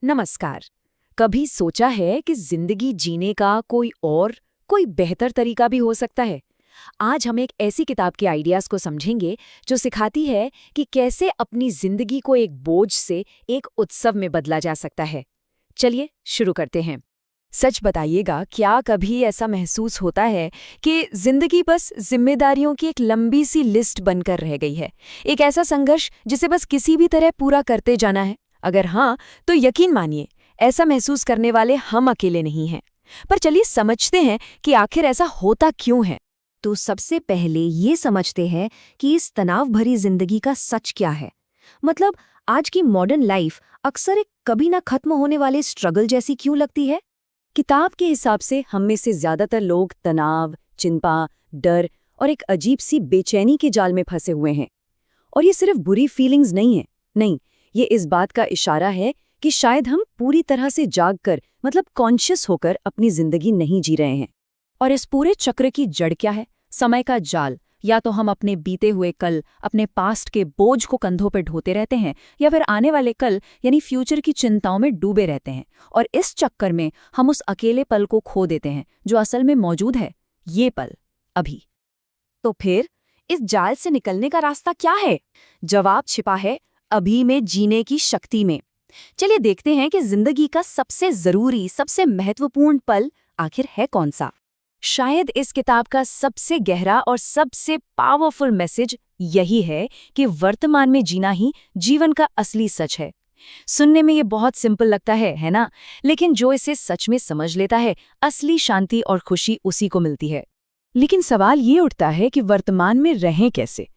नमस्कार। कभी सोचा है कि जिंदगी जीने का कोई बेहतर तरीका भी हो सकता है? आज हम एक ऐसी किताब के आइडियाज को समझेंगे जो सिखाती है कि कैसे अपनी जिंदगी को एक बोझ से एक उत्सव में बदला जा सकता है। चलिए शुरू करते हैं। सच बताइएगा, क्या कभी ऐसा महसूस होता है कि जिंदगी बस जिम्मेदारियों की एक लंबी सी लिस्ट बनकर रह गई है? एक ऐसा संघर्ष जिसे बस किसी भी तरह पूरा करते जाना है? अगर हाँ, तो यकीन मानिए, ऐसा महसूस करने वाले हम अकेले नहीं हैं। पर चलिए समझते हैं कि आखिर ऐसा होता क्यों है। तो सबसे पहले ये समझते हैं कि इस तनाव भरी जिंदगी का सच क्या है। मतलब आज की मॉडर्न लाइफ अक्सर एक कभी ना खत्म होने वाले स्ट्रगल जैसी क्यों लगती है? किताब के हिसाब से हम में से ज्यादातर लोग तनाव, चिंता, डर और एक अजीब सी बेचैनी के जाल में फंसे हुए हैं। और ये सिर्फ बुरी फीलिंग्स नहीं है, नहीं, ये इस बात का इशारा है कि शायद हम पूरी तरह से जागकर, मतलब कॉन्शियस होकर अपनी जिंदगी नहीं जी रहे हैं। और इस पूरे चक्र की जड़ क्या है? समय का जाल। या तो हम अपने बीते हुए कल, अपने पास्ट के बोझ को कंधों पर ढोते रहते हैं, या फिर आने वाले कल यानी फ्यूचर की चिंताओं में डूबे रहते हैं। और इस चक्कर में हम उस अकेले पल को खो देते हैं जो असल में मौजूद है, ये पल, अभी। तो फिर इस जाल से निकलने का रास्ता क्या है? जवाब छिपा है अभी में जीने की शक्ति में। चलिए देखते हैं कि जिंदगी का सबसे जरूरी, सबसे महत्वपूर्ण पल आखिर है कौन सा। शायद इस किताब का सबसे गहरा और सबसे पावरफुल मैसेज यही है कि वर्तमान में जीना ही जीवन का असली सच है। सुनने में ये बहुत सिंपल लगता है ना? लेकिन जो इसे सच में समझ लेता है, असली शांति और खुशी उसी को मिलती है। लेकिन सवाल ये उठता है कि वर्तमान में रहें कैसे?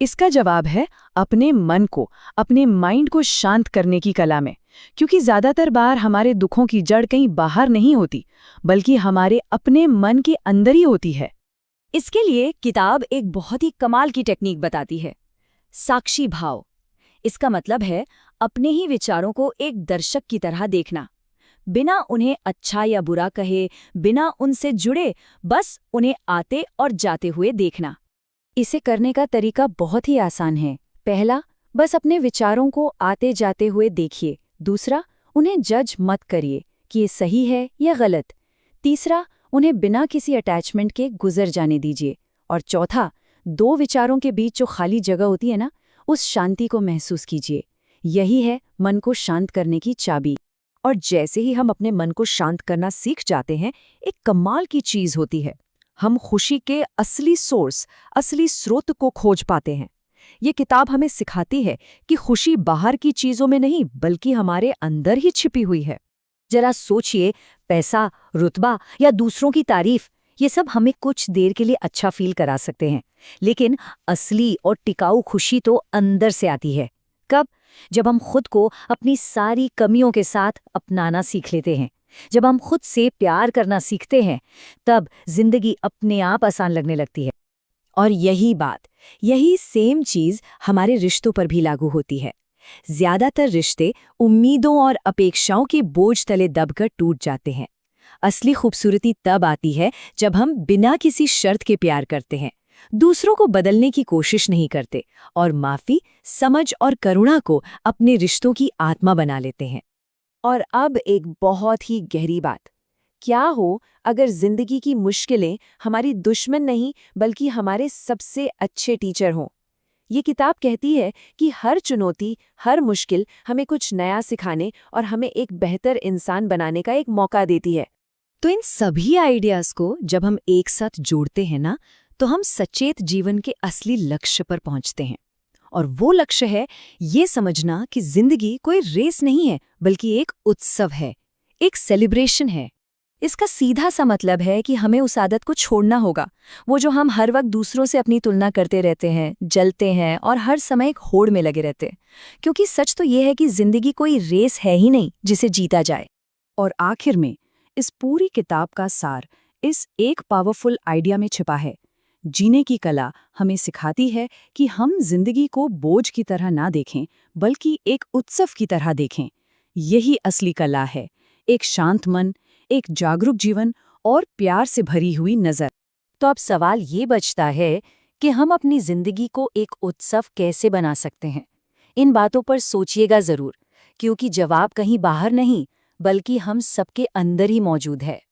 इसका जवाब है अपने मन को, अपने माइंड को शांत करने की कला में। क्योंकि ज्यादातर बार हमारे दुखों की जड़ कहीं बाहर नहीं होती, बल्कि हमारे अपने मन के अंदर ही होती है। इसके लिए किताब एक बहुत ही कमाल की टेक्निक बताती है, साक्षी भाव। इसका मतलब है अपने ही विचारों को एक दर्शक की तरह देखना, बिना उन्हें अच्छा या बुरा कहे, बिना उनसे जुड़े, बस उन्हें आते और जाते हुए देखना। इसे करने का तरीका बहुत ही आसान है। पहला, बस अपने विचारों को आते जाते हुए देखिए। दूसरा, उन्हें जज मत करिए कि ये सही है या गलत। तीसरा, उन्हें बिना किसी अटैचमेंट के गुजर जाने दीजिए। और चौथा, दो विचारों के बीच जो खाली जगह होती है ना, उस शांति को महसूस कीजिए। यही है मन को शांत करने की चाबी। और जैसे ही हम अपने मन को शांत करना सीख जाते हैं, एक कमाल की चीज होती है, हम खुशी के असली सोर्स, असली स्रोत को खोज पाते हैं। ये किताब हमें सिखाती है कि खुशी बाहर की चीजों में नहीं, बल्कि हमारे अंदर ही छिपी हुई है। जरा सोचिए, पैसा, रुतबा या दूसरों की तारीफ, ये सब हमें कुछ देर के लिए अच्छा फील करा सकते हैं, लेकिन असली और टिकाऊ खुशी तो अंदर से आती है। कब? जब हम खुद को अपनी सारी कमियों के साथ अपनाना सीख लेते हैं, जब हम खुद से प्यार करना सीखते हैं, तब जिंदगी अपने आप आसान लगने लगती है। और यही सेम चीज हमारे रिश्तों पर भी लागू होती है। ज्यादातर रिश्ते उम्मीदों और अपेक्षाओं के बोझ तले दबकर टूट जाते हैं। असली खूबसूरती तब आती है जब हम बिना किसी शर्त के प्यार करते हैं, दूसरों को बदलने की कोशिश नहीं करते और माफी, समझ और करुणा को अपने रिश्तों की आत्मा बना लेते हैं। और अब एक बहुत ही गहरी बात, क्या हो अगर जिंदगी की मुश्किलें हमारी दुश्मन नहीं, बल्कि हमारे सबसे अच्छे टीचर हों? ये किताब कहती है कि हर चुनौती, हर मुश्किल हमें कुछ नया सिखाने और हमें एक बेहतर इंसान बनाने का एक मौका देती है। तो इन सभी आइडियाज को जब हम एक साथ जोड़ते हैं ना, तो हम सचेत जीवन के असली लक्ष्य पर पहुंचते हैं। और वो लक्ष्य है ये समझना कि जिंदगी कोई रेस नहीं है, बल्कि एक उत्सव है, एक सेलिब्रेशन है। इसका सीधा सा मतलब है कि हमें उस आदत को छोड़ना होगा, वो जो हम हर वक्त दूसरों से अपनी तुलना करते रहते हैं, जलते हैं और हर समय एक होड़ में लगे रहते हैं। क्योंकि सच तो ये है कि जिंदगी कोई रेस है ही नहीं जिसे जीता जाए। और आखिर में इस पूरी किताब का सार इस एक पावरफुल आइडिया में छिपा है। जीने की कला हमें सिखाती है कि हम जिंदगी को बोझ की तरह ना देखें, बल्कि एक उत्सव की तरह देखें। यही असली कला है, एक शांत मन, एक जागरूक जीवन और प्यार से भरी हुई नज़र। तो अब सवाल ये बचता है कि हम अपनी जिंदगी को एक उत्सव कैसे बना सकते हैं। इन बातों पर सोचिएगा ज़रूर, क्योंकि जवाब कहीं बाहर नहीं, बल्कि हम सबके अंदर ही मौजूद है।